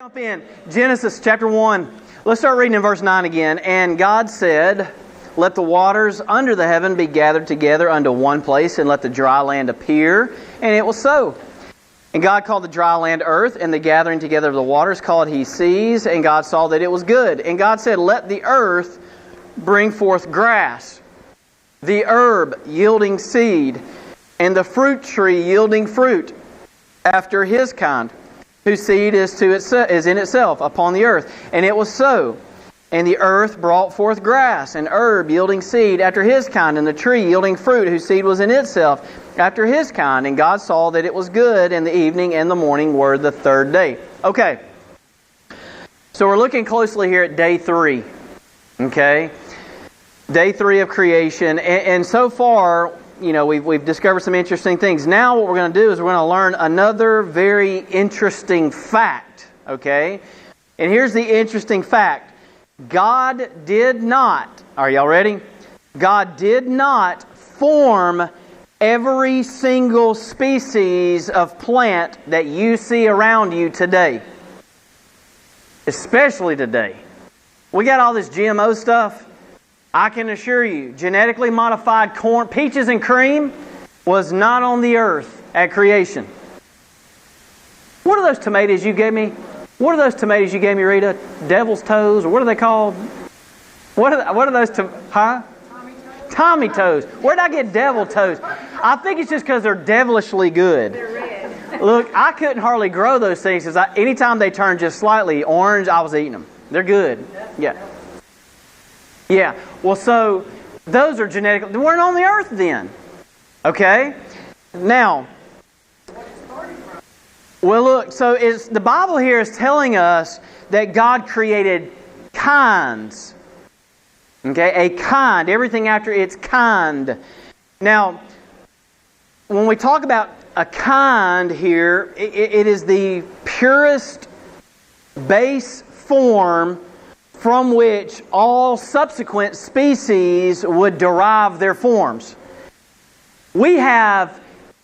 Jump in. Genesis chapter 1. Let's start reading in verse 9 again. And God said, "Let the waters under the heaven be gathered together unto one place, and let the dry land appear." And it was so. And God called the dry land earth, and the gathering together of the waters called he seas. And God saw that it was good. And God said, "Let the earth bring forth grass, the herb yielding seed, and the fruit tree yielding fruit after his kind, whose seed is in itself upon the earth." And it was so. And the earth brought forth grass, and herb yielding seed after his kind, and the tree yielding fruit, whose seed was in itself after his kind. And God saw that it was good, and the evening and the morning were the third day. Okay. So we're looking closely here at day 3. Okay? Day 3 of creation. And so far, we've discovered some interesting things. Now what we're going to do is we're going to learn another very interesting fact. Okay? And here's the interesting fact. God did not, are y'all ready? God did not form every single species of plant that you see around you today. Especially today. We got all this GMO stuff. I can assure you, genetically modified corn, peaches and cream was not on the earth at creation. What are those tomatoes you gave me? What are those tomatoes you gave me, Rita? Devil's toes, or what are they called? What are those? Tommy toes. Where did I get devil toes? I think it's just because they're devilishly good. They're red. Look, I couldn't hardly grow those things because anytime they turned just slightly orange, I was eating them. They're good. Yeah. Yeah. Well, so those are genetically. They weren't on the earth then. Okay? Now, well, look, so the Bible here is telling us that God created kinds. Okay? A kind. Everything after its kind. Now, when we talk about a kind here, it is the purest base form from which all subsequent species would derive their forms. We have,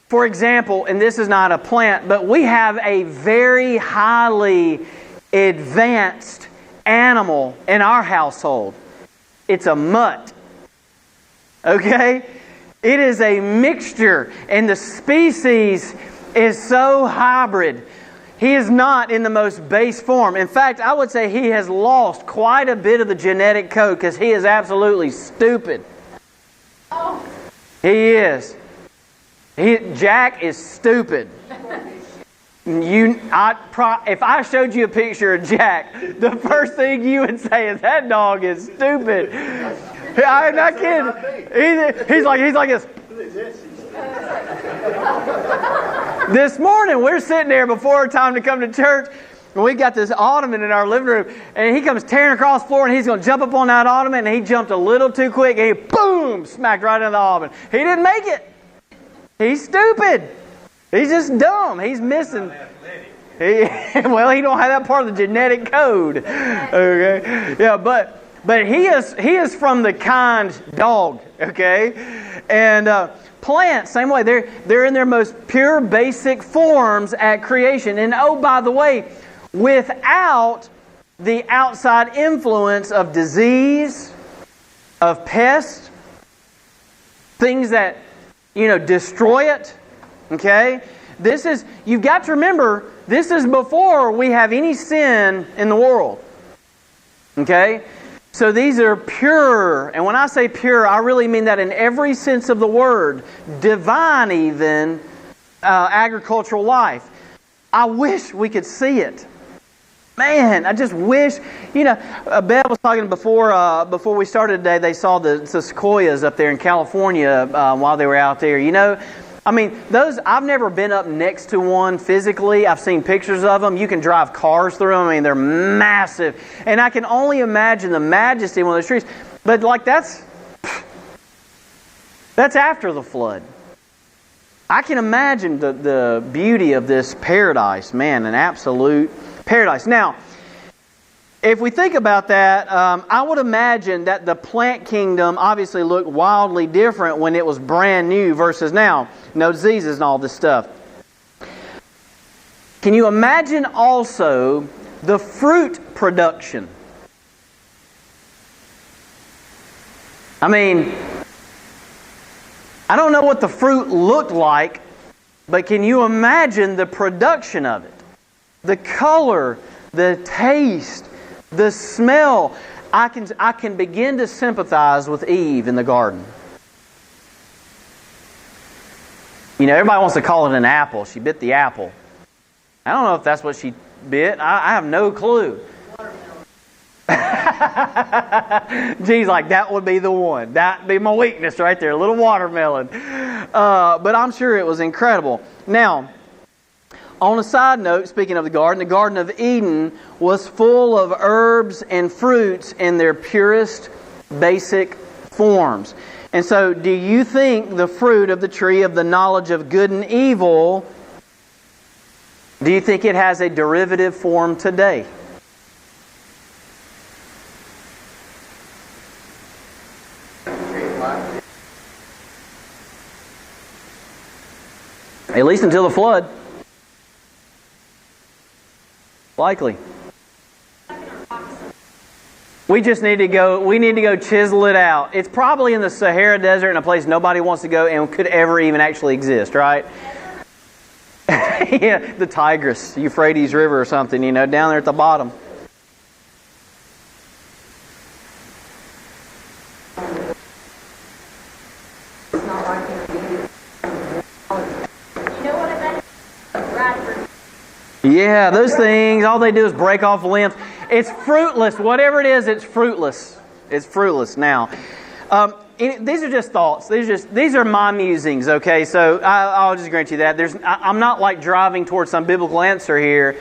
for example, and this is not a plant, but we have a very highly advanced animal in our household. It's a mutt. Okay? It is a mixture, and the species is so hybrid. He is not in the most base form. In fact, I would say he has lost quite a bit of the genetic code because he is absolutely stupid. Oh. He is. Jack is stupid. If I showed you a picture of Jack, the first thing you would say is, "That dog is stupid." I'm not kidding. He's like this. This morning, we're sitting there before time to come to church, and we've got this ottoman in our living room, and he comes tearing across the floor, and he's going to jump up on that ottoman, and he jumped a little too quick, and he, boom, smacked right into the ottoman. He didn't make it. He's stupid. He's just dumb. He's missing. He don't have that part of the genetic code. Okay, yeah, but he is from the kind dog. Okay, and plants, same way. They're in their most pure, basic forms at creation. And oh, by the way, without the outside influence of disease, of pests, things that destroy it. Okay, you've got to remember, this is before we have any sin in the world. Okay. So these are pure, and when I say pure, I really mean that in every sense of the word. Divine even, agricultural life. I wish we could see it. Man, I just wish, Bev was talking before we started today, they saw the sequoias up there in California while they were out there. Those, I've never been up next to one physically. I've seen pictures of them. You can drive cars through them. They're massive. And I can only imagine the majesty of one of those trees. But that's after the flood. I can imagine the beauty of this paradise. Man, an absolute paradise. Now, if we think about that, I would imagine that the plant kingdom obviously looked wildly different when it was brand new versus now. No diseases and all this stuff. Can you imagine also the fruit production. I mean, I don't know what the fruit looked like, but can you imagine the production of it? The color, the taste, the smell. I can begin to sympathize with Eve in the garden. You know, everybody wants to call it an apple. She bit the apple. I don't know if that's what she bit. I have no clue. Geez, like that would be the one. That'd be my weakness right there. A little watermelon. But I'm sure it was incredible. Now, on a side note, speaking of the Garden of Eden was full of herbs and fruits in their purest, basic forms. And so, do you think the fruit of the tree of the knowledge of good and evil, do you think it has a derivative form today? At least until the flood. Likely. We need to go chisel it out. It's probably in the Sahara Desert in a place nobody wants to go and could ever even actually exist, right? Yeah, the Tigris, Euphrates River or something, down there at the bottom. Yeah, those things, all they do is break off limbs. It's fruitless. Whatever it is, it's fruitless. It's fruitless now. These are just thoughts. These are my musings, okay? So I'll just grant you that. I'm not like driving towards some biblical answer here,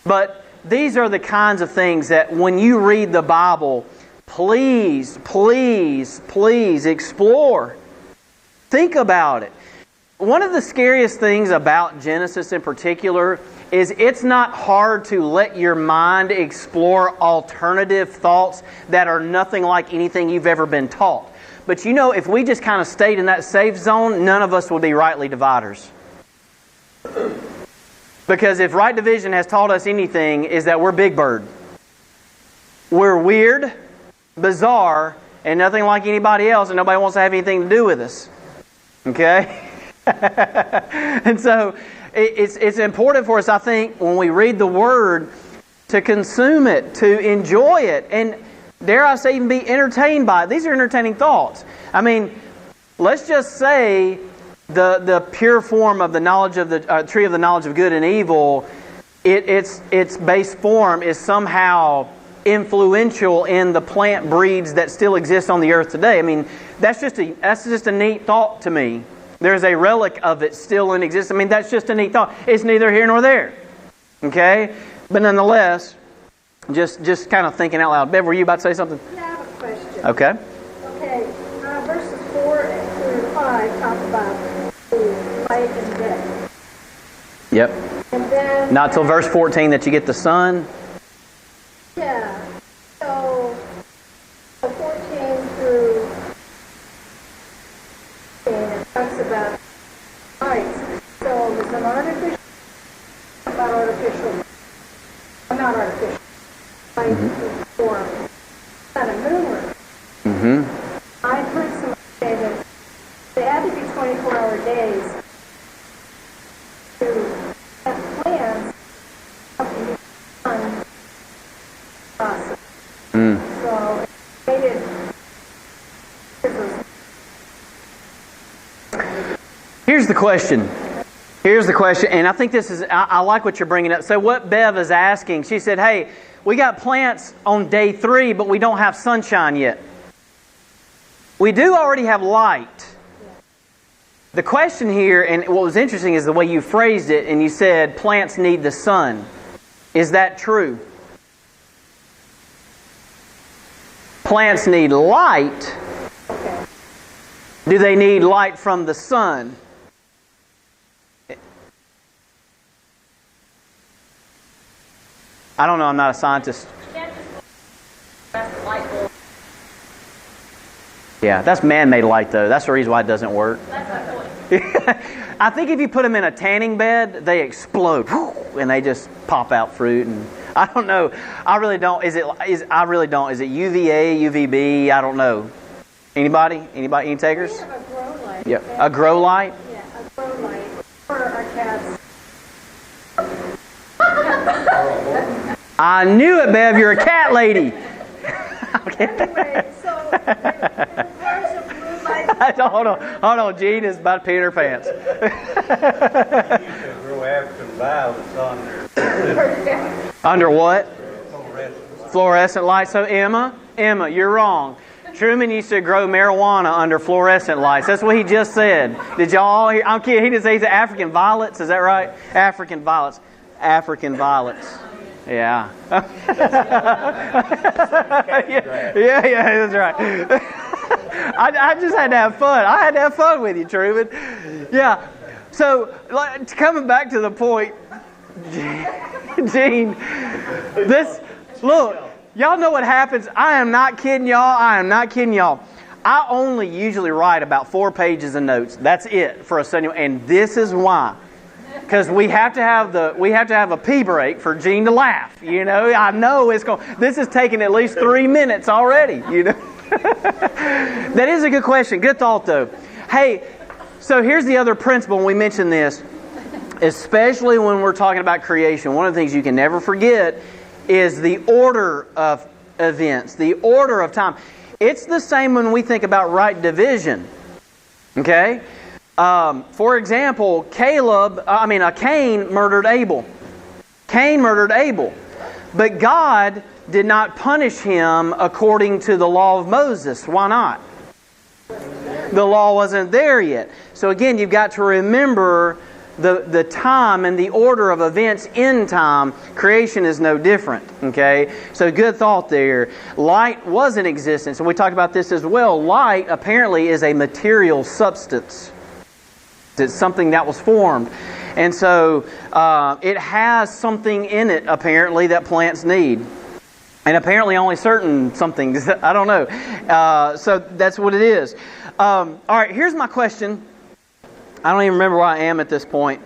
but these are the kinds of things that when you read the Bible, please, please, please explore. Think about it. One of the scariest things about Genesis in particular is it's not hard to let your mind explore alternative thoughts that are nothing like anything you've ever been taught. But if we just kind of stayed in that safe zone, none of us would be rightly dividers. Because if right division has taught us anything, is that we're Big Bird. We're weird, bizarre, and nothing like anybody else, and nobody wants to have anything to do with us. Okay? And so it's important for us, I think, when we read the Word, to consume it, to enjoy it, and dare I say, even be entertained by it. These are entertaining thoughts. I mean, let's just say the pure form of the knowledge of the tree of the knowledge of good and evil, its base form is somehow influential in the plant breeds that still exist on the earth today. I mean, that's just a neat thought to me. There's a relic of it still in existence. I mean, that's just a neat thought. It's neither here nor there. Okay? But nonetheless, just kind of thinking out loud. Bev, were you about to say something? Yeah, I have a question. Okay. Okay. Verses 4 through 5 talk about life and death. Yep. And then... Not till verse 14 that you get the sun. Yeah. So 14 through... it talks about lights. So there's an artificial... about artificial... not artificial. Light form. Not a moon. Mm-hmm. I've heard somebody say that they had to be 24-hour days to have plans of the sun process. So it made it... Here's the question, and I think this is, I like what you're bringing up. So what Bev is asking, she said, hey, we got plants on day 3, but we don't have sunshine yet. We do already have light. The question here, and what was interesting is the way you phrased it, and you said plants need the sun. Is that true? Plants need light. Do they need light from the sun? I don't know, I'm not a scientist. Yeah, that's man-made light though. That's the reason why it doesn't work. I think if you put them in a tanning bed, they explode. And they just pop out fruit. And I don't know. I really don't. I really don't. Is it UVA, UVB? I don't know. Anybody? Any takers? We have a grow light. Yeah. A grow light? Yeah, a grow light for our cats. I knew it, Bev. You're a cat lady. Anyway, so it grows a blue light. Hold on. Jean is about to pee in her pants. You can grow African violets on there. Under what? Fluorescent. Fluorescent lights. So Emma, you're wrong. Truman used to grow marijuana under fluorescent lights. That's what he just said. Did y'all all hear? I'm kidding. He didn't say he's African violets. Is that right? African violets. African violets. Yeah. yeah, that's right. I just had to have fun. I had to have fun with you, Truman. Yeah. So, coming back to the point, Gene, look, y'all know what happens. I am not kidding y'all. I only usually write about 4 pages of notes. That's it for a Sunday, and this is why. Because we have to have a pee break for Gene to laugh. You know, I know this is taking at least 3 minutes already. You know, that is a good question. Good thought though. Hey, so here's the other principle. When we mention this, especially when we're talking about creation, one of the things you can never forget is the order of events, the order of time. It's the same when we think about right division. Okay. For example, Cain murdered Abel. Cain murdered Abel. But God did not punish him according to the law of Moses. Why not? The law wasn't there yet. So again, you've got to remember the time and the order of events in time. Creation is no different. Okay? So good thought there. Light was in existence. And we talked about this as well. Light apparently is a material substance. It's something that was formed. And so it has something in it, apparently, that plants need. And apparently only certain somethings. I don't know. So that's what it is. All right, here's my question. I don't even remember where I am at this point.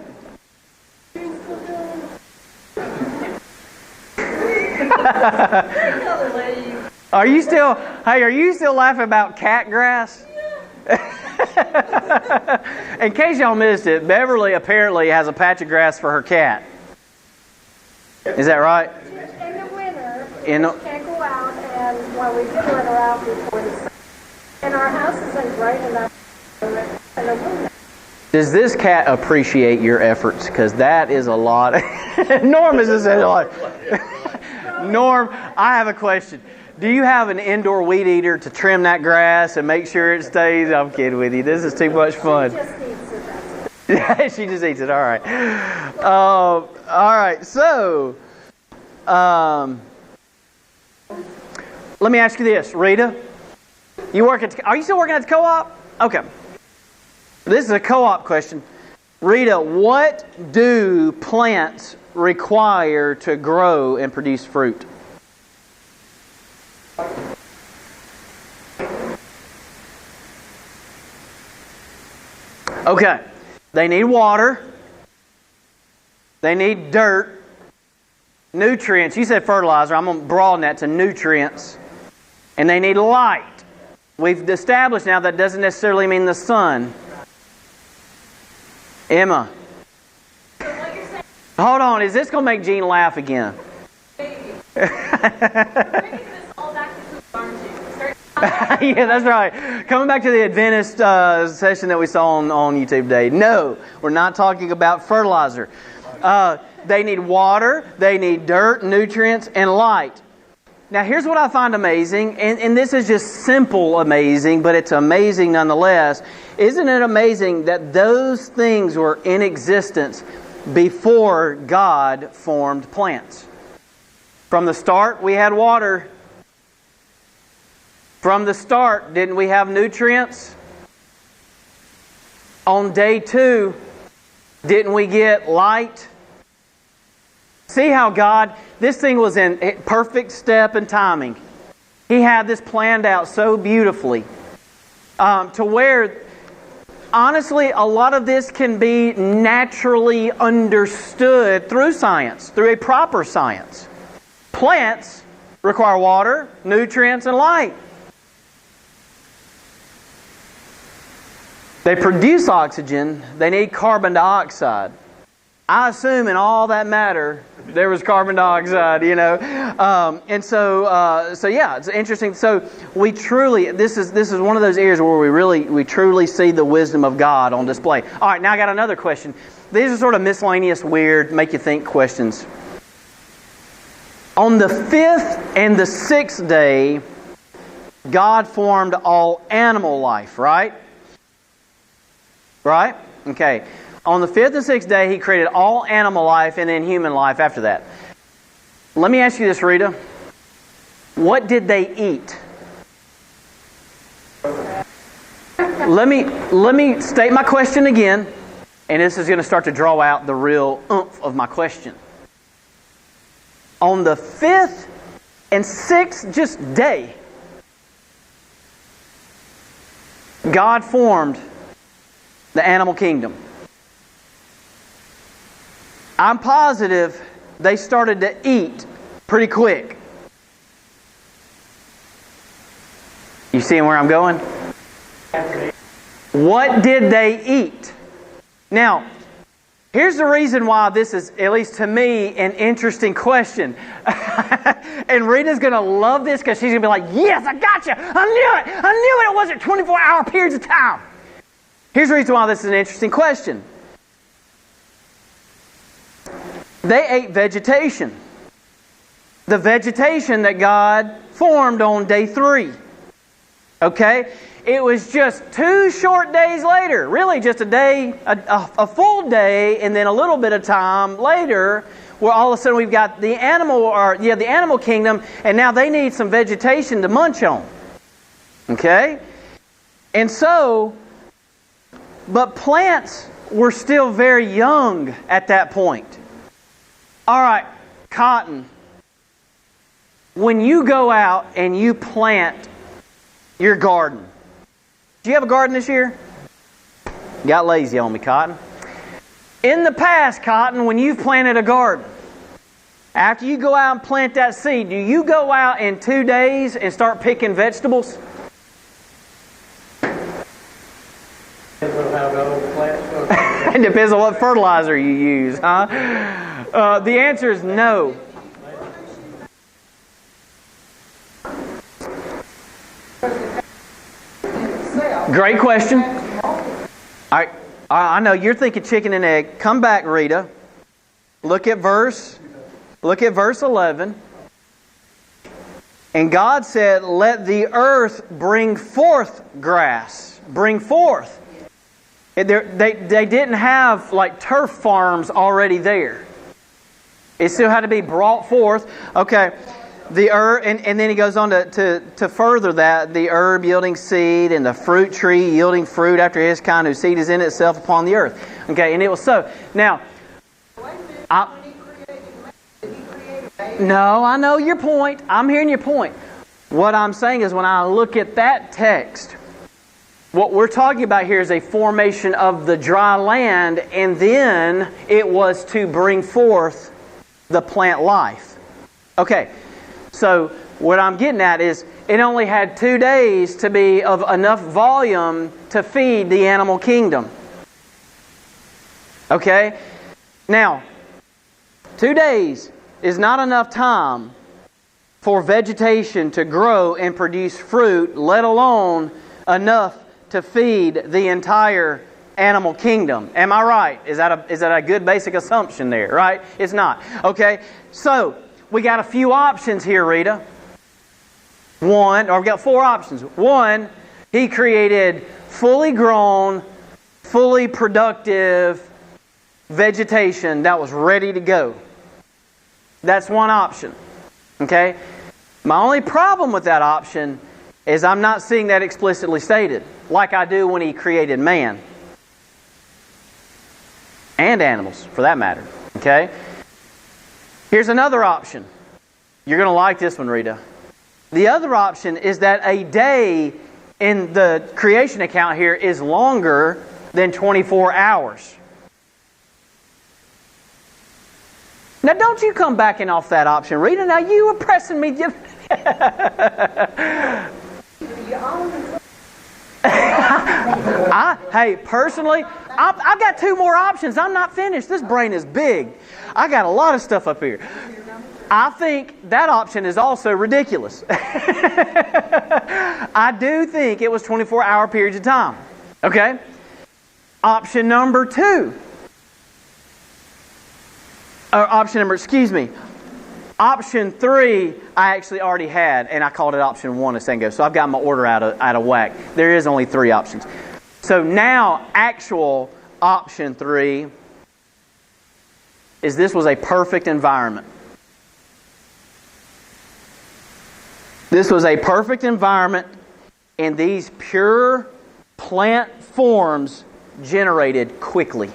Are you still laughing about cat grass? In case y'all missed it, Beverly apparently has a patch of grass for her cat. Is that right? In the winter, we In the- can't go out, and well, we did let her out before the sun. And our house isn't bright enough in the winter. Does this cat appreciate your efforts? Because that is a lot. Norm is just a lot. Norm, I have a question. Do you have an indoor weed eater to trim that grass and make sure it stays? I'm kidding with you. This is too much fun. She just eats it. That's it. She just eats it. All right. All right. So, let me ask you this, Rita. Are you still working at the co-op? Okay. This is a co-op question. Rita, what do plants require to grow and produce fruit? Okay. They need water. They need dirt. Nutrients. You said fertilizer. I'm going to broaden that to nutrients. And they need light. We've established now that doesn't necessarily mean the sun. Emma. So what you're saying, Hold on. Is this going to make Gene laugh again? maybe. You're bringing this all back to food, aren't you? Start Yeah, that's right. Coming back to the Adventist session that we saw on YouTube today. No, we're not talking about fertilizer. They need water, they need dirt, nutrients, and light. Now, here's what I find amazing, and this is just simple amazing, but it's amazing nonetheless. Isn't it amazing that those things were in existence before God formed plants? From the start, we had water. From the start, didn't we have nutrients? On day 2, didn't we get light? See how God, this thing was in perfect step and timing. He had this planned out so beautifully. To where, honestly, a lot of this can be naturally understood through science, through a proper science. Plants require water, nutrients, and light. They produce oxygen. They need carbon dioxide. I assume in all that matter, there was carbon dioxide, and so yeah, it's interesting. So we truly, this is one of those areas where we truly see the wisdom of God on display. All right, now I got another question. These are sort of miscellaneous, weird, make you think questions. On the 5th and the 6th day, God formed all animal life, right? Right? Okay. On the 5th and 6th day, He created all animal life and then human life after that. Let me ask you this, Rita. What did they eat? Let me state my question again, and this is going to start to draw out the real oomph of my question. On the 5th and 6th just day, God formed the animal kingdom. I'm positive they started to eat pretty quick. You seeing where I'm going? What did they eat? Now, here's the reason why this is, at least to me, an interesting question. And Rita's going to love this because she's going to be like, yes, I got you. I knew it. It wasn't 24-hour periods of time. Here's the reason why this is an interesting question. They ate vegetation. The vegetation that God formed on day 3. Okay? It was just 2 short days later. Really just a day, a full day, and then a little bit of time later, where all of a sudden we've got the animal kingdom, and now they need some vegetation to munch on. Okay? And so, but plants were still very young at that point. All right, cotton. When you go out and you plant your garden. Do you have a garden this year? Got lazy on me, Cotton. In the past, Cotton, when you've planted a garden, after you go out and plant that seed, do you go out in 2 days and start picking vegetables? Depends on how the old plants look. It depends on what fertilizer you use, huh? The answer is no. Great question. I know you're thinking chicken and egg. Come back, Rita. Look at verse 11. And God said, "Let the earth bring forth grass." Bring forth. They didn't have like turf farms already there. It still had to be brought forth. Okay. The herb, and then he goes on to further that, the herb yielding seed and the fruit tree yielding fruit after his kind, whose seed is in itself upon the earth. Okay, and it was so. Now, no, I know your point. I'm hearing your point. What I'm saying is when I look at that text, what we're talking about here is a formation of the dry land, and then it was to bring forth the plant life. Okay. So what I'm getting at is it only had 2 days to be of enough volume to feed the animal kingdom. Okay? Now, 2 days is not enough time for vegetation to grow and produce fruit, let alone enough to feed the entire animal kingdom. Am I right? Is that a good basic assumption there, right? It's not. Okay? So, we got a few options here, Rita. We've got 4 options. 1, He created fully grown, fully productive vegetation that was ready to go. That's one option. Okay? My only problem with that option is I'm not seeing that explicitly stated, like I do when He created man. And animals, for that matter. Okay? Here's another option. You're going to like this one, Rita. The other option is that a day in the creation account here is longer than 24 hours. Now Now, don't you come backing off that option, Rita. Now, you were pressing me. Hey, personally, I've got 2 more options. I'm not finished. This brain is big. I got a lot of stuff up here. I think that option is also ridiculous. I do think it was 24-hour periods of time. Okay? Option number 2. Option 3, I actually already had, and I called it option 1 a second ago. So I've got my order out of whack. There is only 3 options. So now, actual option 3 is this was a perfect environment. This was a perfect environment, and these pure plant forms generated quickly.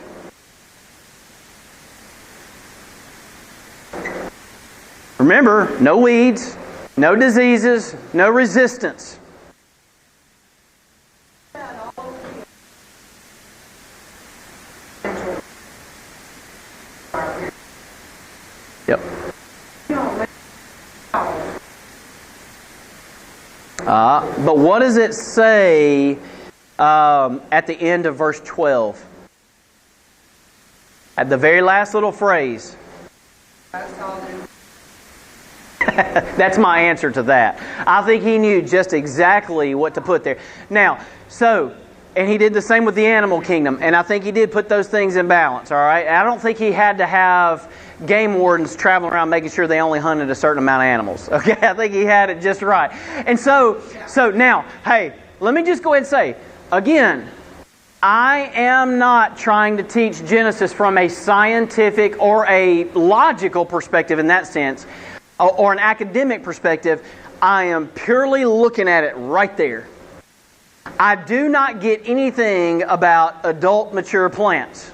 Remember, no weeds, no diseases, no resistance. Yep. But what does it say at the end of verse 12? At the very last little phrase. That's my answer to that. I think he knew just exactly what to put there. Now, and he did the same with the animal kingdom, and I think he did put those things in balance, all right? I don't think he had to have game wardens traveling around making sure they only hunted a certain amount of animals, okay? I think he had it just right. And so now, hey, let me just go ahead and say, again, I am not trying to teach Genesis from a scientific or a logical perspective in that sense, or an academic perspective. I am purely looking at it right there. I do not get anything about adult mature plants.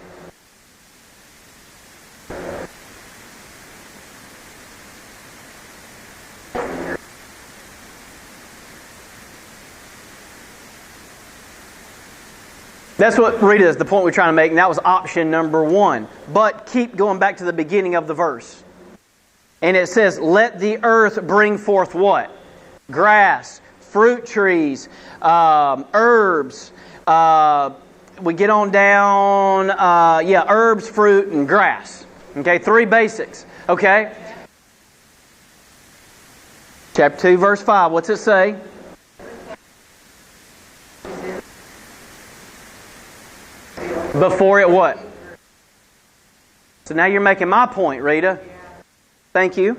That's what Rita is the point we're trying to make, and that was option number 1. But keep going back to the beginning of the verse. And it says, let the earth bring forth what? Grass, fruit trees, herbs. We get on down, herbs, fruit, and grass. Okay, 3 basics. Okay? Chapter 2, verse 5. What's it say? Before it what? So now you're making my point, Rita. Thank you.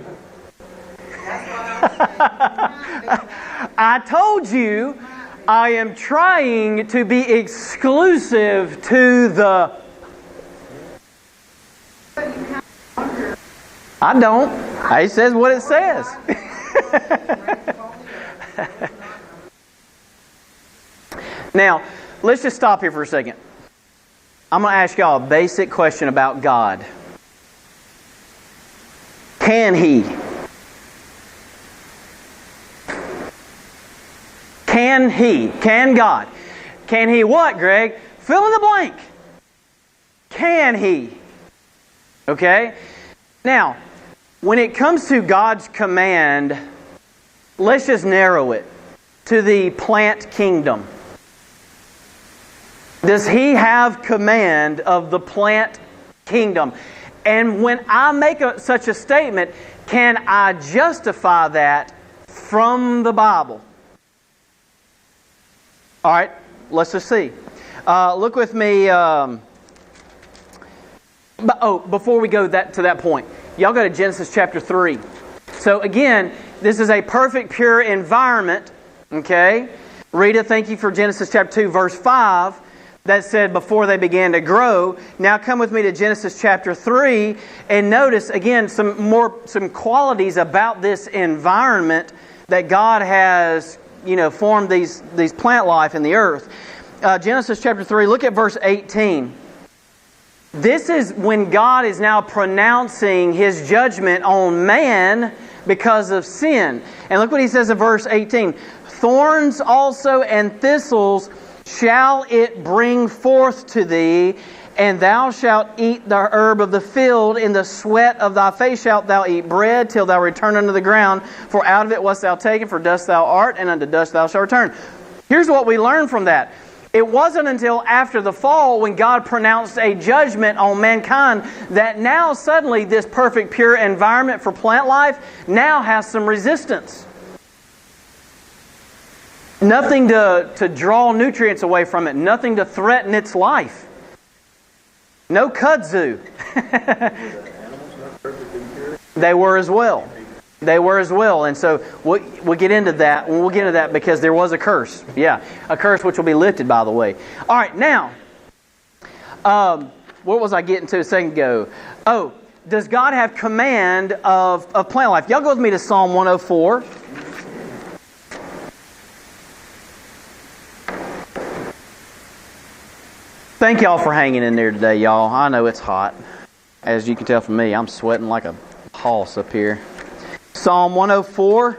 I told you I am trying to be exclusive to the... I don't. It says what it says. Now, let's just stop here for a second. I'm going to ask y'all a basic question about God. Can He? Can He? Can God? Can He what, Greg? Fill in the blank. Can He? Okay? Now, when it comes to God's command, let's just narrow it to the plant kingdom. Does He have command of the plant kingdom? And when I make such a statement, can I justify that from the Bible? All right, let's just see. Look with me. Before we go to that point, y'all go to Genesis chapter 3. So again, this is a perfect, pure environment. Okay? Rita, thank you for Genesis chapter 2, verse 5. That said, before they began to grow. Now come with me to Genesis chapter 3 and notice again some qualities about this environment that God has, formed these plant life in the earth. Genesis chapter 3, look at verse 18. This is when God is now pronouncing His judgment on man because of sin. And look what He says in verse 18. Thorns also and thistles shall it bring forth to thee, And thou shalt eat the herb of the field, in the sweat of thy face shalt thou eat bread, till thou return unto the ground. For out of it wast thou taken, for dust thou art, and unto dust thou shalt return. Here's what we learn from that. It wasn't until after the fall, when God pronounced a judgment on mankind, that now suddenly this perfect, pure environment for plant life now has some resistance. Nothing to draw nutrients away from it. Nothing to threaten its life. No kudzu. They were as well. They were as well. And so we'll get into that. We'll get into that because there was a curse. Yeah, a curse which will be lifted, by the way. All right, now, what was I getting to a second ago? Oh, does God have command of plant life? Y'all go with me to Psalm 104. Thank y'all for hanging in there today, y'all. I know it's hot. As you can tell from me, I'm sweating like a hoss up here. Psalm 104.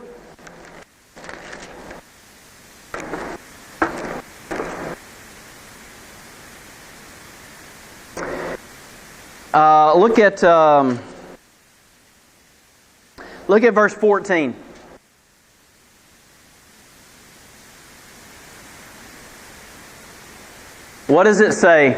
Look at verse 14. What does it say?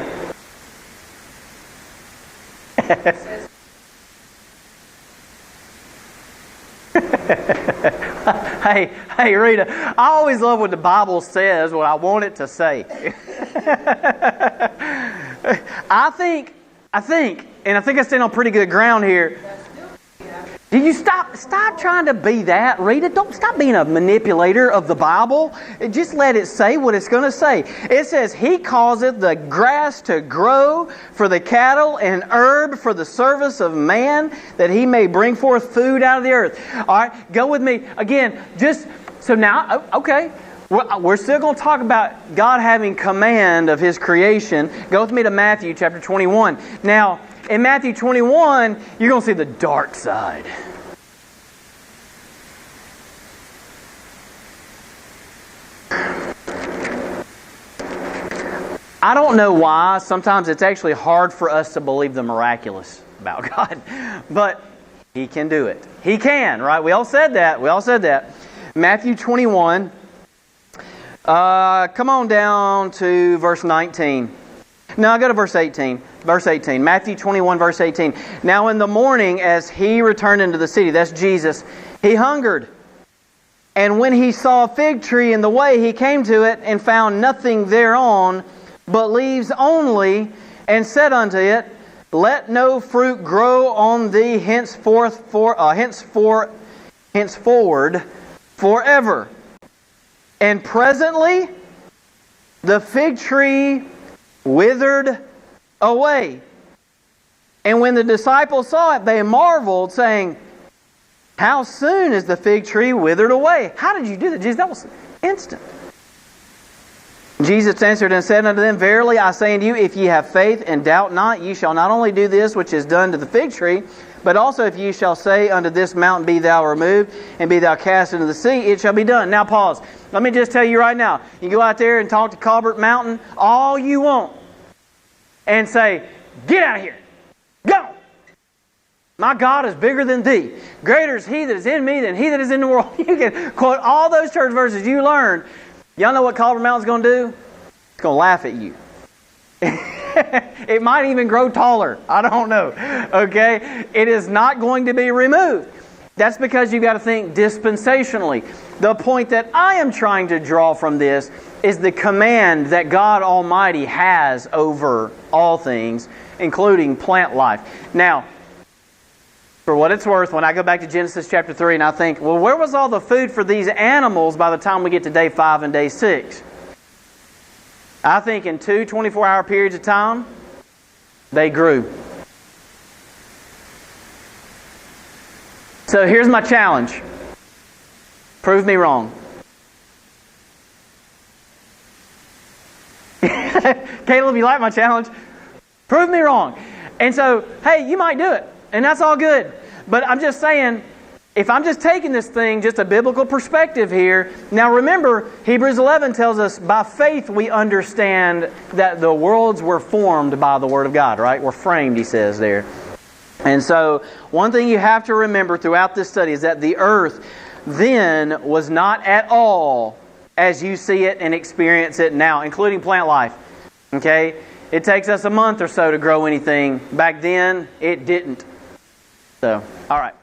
Hey, Rita, I always love what the Bible says, what I want it to say. I think, and I think I stand on pretty good ground here. Did you stop trying to be that, Rita? Don't stop being a manipulator of the Bible. Just let it say what it's going to say. It says, He causeth the grass to grow for the cattle and herb for the service of man, that he may bring forth food out of the earth. All right, go with me. Again, so now, okay, we're still going to talk about God having command of His creation. Go with me to Matthew chapter 21. Now, in Matthew 21, you're going to see the dark side. I don't know why. Sometimes it's actually hard for us to believe the miraculous about God. But He can do it. He can, right? We all said that. Matthew 21. Come on down to verse 19. No, go to verse 18. Verse 18. Matthew 21, verse 18. Now in the morning, as He returned into the city, that's Jesus, He hungered. And when He saw a fig tree in the way, He came to it and found nothing thereon, but leaves only, and said unto it, Let no fruit grow on thee henceforward forever. And presently the fig tree withered away. And when the disciples saw it, they marveled, saying, How soon is the fig tree withered away? How did you do that, Jesus? That was instant. Jesus answered and said unto them, Verily I say unto you, if ye have faith and doubt not, ye shall not only do this which is done to the fig tree, but also if ye shall say unto this mountain, Be thou removed, and be thou cast into the sea, it shall be done. Now pause. Let me just tell you right now. You go out there and talk to Colbert Mountain all you want. And say, Get out of here. Go. My God is bigger than thee. Greater is He that is in me than he that is in the world. You can quote all those church verses you learned. Y'all know what Colbert Mountain's going to do? It's going to laugh at you. It might even grow taller. I don't know. Okay? It is not going to be removed. That's because you've got to think dispensationally. The point that I am trying to draw from this is the command that God Almighty has over all things, including plant life. Now, for what it's worth, when I go back to Genesis chapter 3 and I think, well, where was all the food for these animals by the time we get to day 5 and day 6? I think in 2 24-hour periods of time, they grew. So here's my challenge. Prove me wrong. Caleb, you like my challenge? Prove me wrong. And so, hey, you might do it. And that's all good. But I'm just saying, if I'm just taking this thing, just a biblical perspective here, now remember, Hebrews 11 tells us, by faith we understand that the worlds were formed by the Word of God, right? Were framed, he says there. And so, one thing you have to remember throughout this study is that the earth then was not at all as you see it and experience it now, including plant life. Okay? It takes us a month or so to grow anything. Back then, it didn't. So, all right.